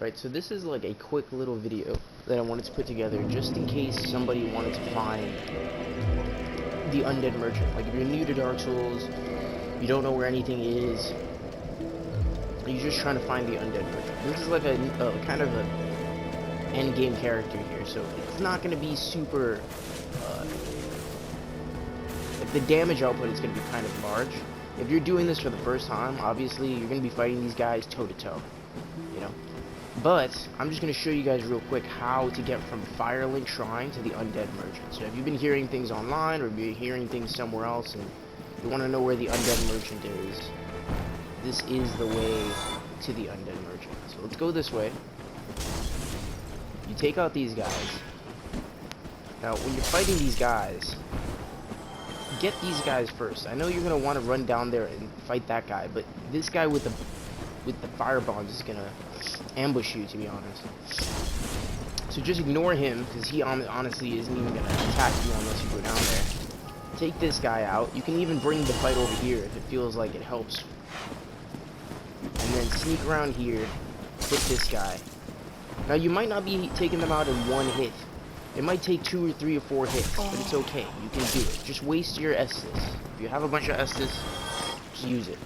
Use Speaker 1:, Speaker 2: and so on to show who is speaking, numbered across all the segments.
Speaker 1: Right, so this is like a quick little video that I wanted to put together just in case somebody wanted to find the Undead Merchant. Like if you're new to Dark Souls, you don't know where anything is, you're just trying to find the Undead Merchant. This is like a kind of a end game character here, so it's not going to be super, like the damage output is going to be kind of large. If you're doing this for the first time, obviously you're going to be fighting these guys toe to toe, you know. But I'm just going to show you guys real quick how to get from Firelink Shrine to the Undead Merchant. So if you've been hearing things online or you're hearing things somewhere else and you want to know where the Undead Merchant is, this is the way to the Undead Merchant. So let's go this way. You take out these guys. Now when you're fighting these guys, get these guys first. I know you're going to want to run down there and fight that guy, but this guy with the fire bombs is going to ambush you, to be honest. So just ignore him, because he honestly isn't even going to attack you unless you go down there. Take this guy out. You can even bring the fight over here if it feels like it helps. And then sneak around here, hit this guy. Now you might not be taking them out in one hit. It might take 2 or 3 or 4 hits, but it's okay. You can do it. Just waste your Estus. If you have a bunch of Estus, just use it.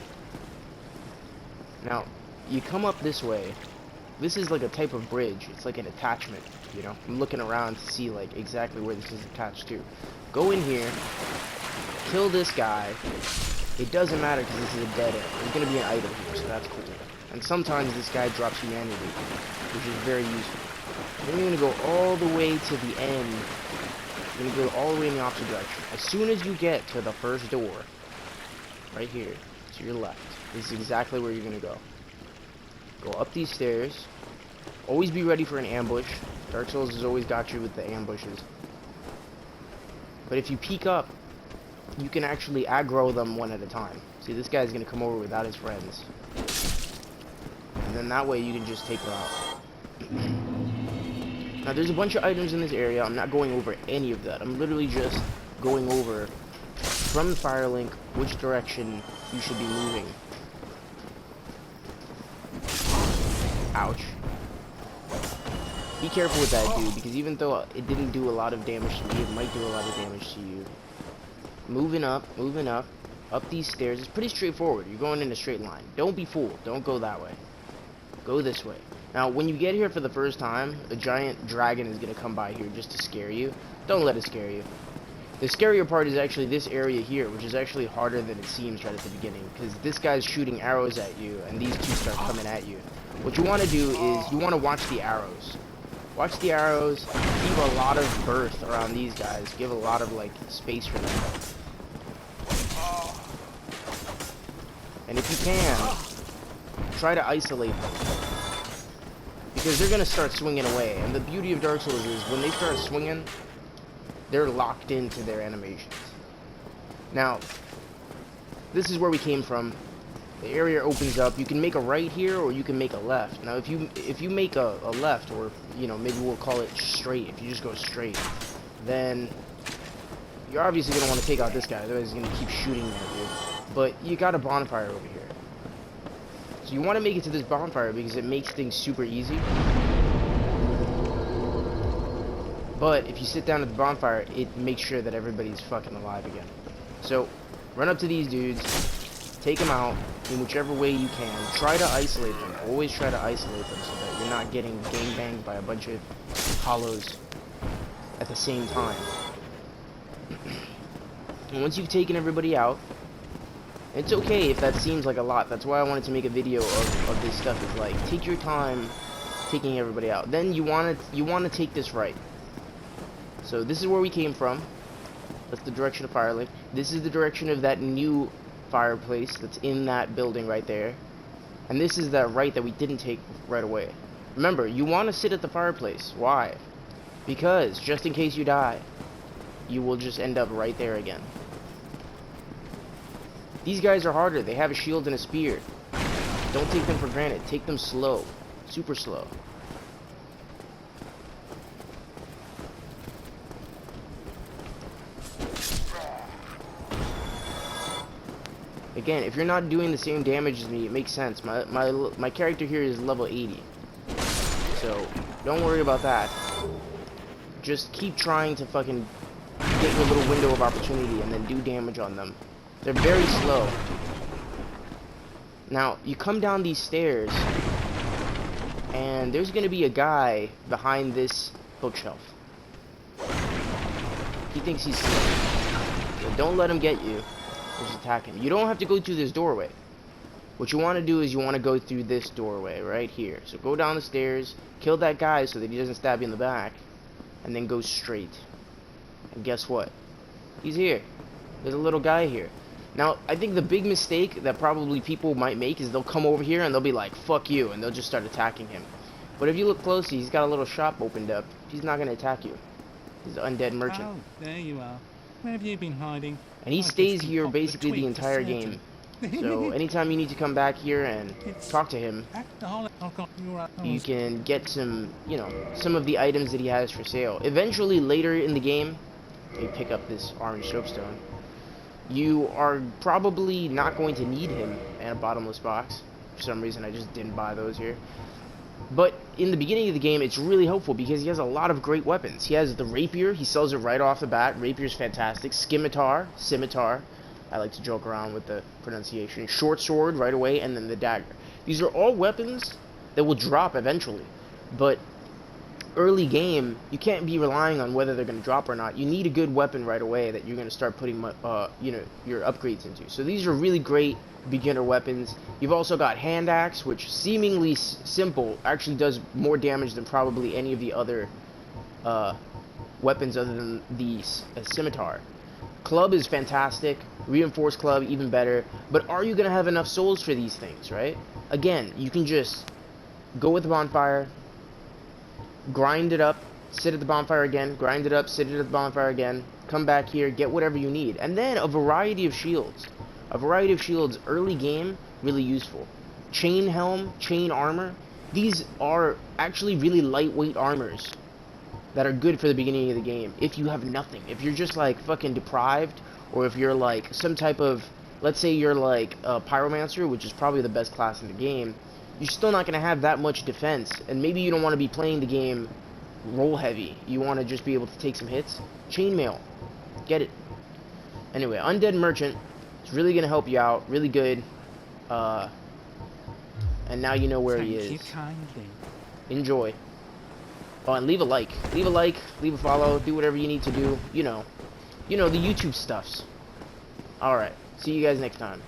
Speaker 1: Now, you come up this way. This is like a type of bridge. It's like an attachment, you know. I'm looking around to see like exactly where this is attached to. Go in here, kill this guy. It doesn't matter because this is a dead end. There's going to be an item here, so that's cool. And sometimes this guy drops humanity, which is very useful. Then you're going to go all the way to the end. You're going to go all the way in the opposite direction. As soon as you get to the first door, right here, to your left, this is exactly where you're going to go. Go up these stairs. Always be ready for an ambush. Dark Souls has always got you with the ambushes. But if you peek up, you can actually aggro them one at a time. See, this guy's going to come over without his friends. And then that way you can just take them out. Now there's a bunch of items in this area. I'm not going over any of that. I'm literally just going over from the Firelink which direction you should be moving. Ouch. Be careful with that, dude, because even though it didn't do a lot of damage to me, it might do a lot of damage to you. Moving up, up these stairs. It's pretty straightforward. You're going in a straight line. Don't be fooled. Don't go that way. Go this way. Now, when you get here for the first time, a giant dragon is going to come by here just to scare you. Don't let it scare you. The scarier part is actually this area here, which is actually harder than it seems right at the beginning, because this guy's shooting arrows at you, and these two start coming at you. What you want to do is, you want to watch the arrows. Watch the arrows, keep a lot of berth around these guys, give a lot of, like, space for them. And if you can, try to isolate them. Because they're going to start swinging away. And the beauty of Dark Souls is when they start swinging, they're locked into their animations. Now, this is where we came from. The area opens up. You can make a right here or you can make a left. Now, if you make a left, or, you know, maybe we'll call it straight. If you just go straight, then you're obviously going to want to take out this guy. Otherwise, he's going to keep shooting at you. But you got a bonfire over here. So you want to make it to this bonfire because it makes things super easy. But if you sit down at the bonfire, it makes sure that everybody's fucking alive again. So run up to these dudes, take them out in whichever way you can. Try to isolate them. Always try to isolate them so that you're not getting gangbanged by a bunch of hollows at the same time. And once you've taken everybody out, it's okay if that seems like a lot. That's why I wanted to make a video of this stuff. Is like, take your time taking everybody out. Then you want to take this right. So this is where we came from. That's the direction of Firelink. This is the direction of that new fireplace that's in that building right there. And this is that right that we didn't take right away. Remember, you want to sit at the fireplace. Why? Because just in case you die, you will just end up right there again. These guys are harder. They have a shield and a spear. Don't take them for granted. Take them slow. Super slow. Again, if you're not doing the same damage as me, it makes sense. My character here is level 80. So, don't worry about that. Just keep trying to fucking get your little window of opportunity and then do damage on them. They're very slow. Now, you come down these stairs, and there's gonna be a guy behind this bookshelf. He thinks he's slow. So don't let him get you. Just attack him. You don't have to go through this doorway. What you want to do is you want to go through this doorway right here. So go down the stairs, kill that guy so that he doesn't stab you in the back, and then go straight. And guess what? He's here. There's a little guy here. Now, I think the big mistake that probably people might make is they'll come over here and they'll be like, fuck you, and they'll just start attacking him. But if you look closely, he's got a little shop opened up. He's not going to attack you. He's an undead merchant.
Speaker 2: Oh, there you are. Where have you been hiding?
Speaker 1: And he stays here basically the entire game. So anytime you need to come back here and talk to him, you can get some, you know, some of the items that he has for sale. Eventually, later in the game, you pick up this orange soapstone. You are probably not going to need him and a bottomless box. For some reason, I just didn't buy those here. But in the beginning of the game, it's really helpful because he has a lot of great weapons. He has the rapier. He sells it right off the bat. Rapier's fantastic. Scimitar. I like to joke around with the pronunciation. Short sword right away, and then the dagger. These are all weapons that will drop eventually. But early game, you can't be relying on whether they're going to drop or not. You need a good weapon right away that you're going to start putting, you know, your upgrades into. So these are really great beginner weapons. You've also got hand axe, which seemingly simple, actually does more damage than probably any of the other weapons other than the scimitar. Club is fantastic. Reinforced club, even better. But are you going to have enough souls for these things, right? Again, you can just go with the bonfire, grind it up, sit at the bonfire again, grind it up, sit at the bonfire again, come back here, get whatever you need. And then a variety of shields. A variety of shields early game, really useful. Chain helm, chain armor. These are actually really lightweight armors that are good for the beginning of the game. If you have nothing. If you're just like fucking deprived, or if you're like some type of, let's say you're like a pyromancer, which is probably the best class in the game, you're still not going to have that much defense. And maybe you don't want to be playing the game roll heavy. You want to just be able to take some hits. Chainmail. Get it. Anyway, Undead Merchant. It's really going to help you out. Really good. And now you know where he is. Enjoy. Oh, and leave a like. Leave a like. Leave a follow. Do whatever you need to do. You know. You know, the YouTube stuffs. Alright. See you guys next time.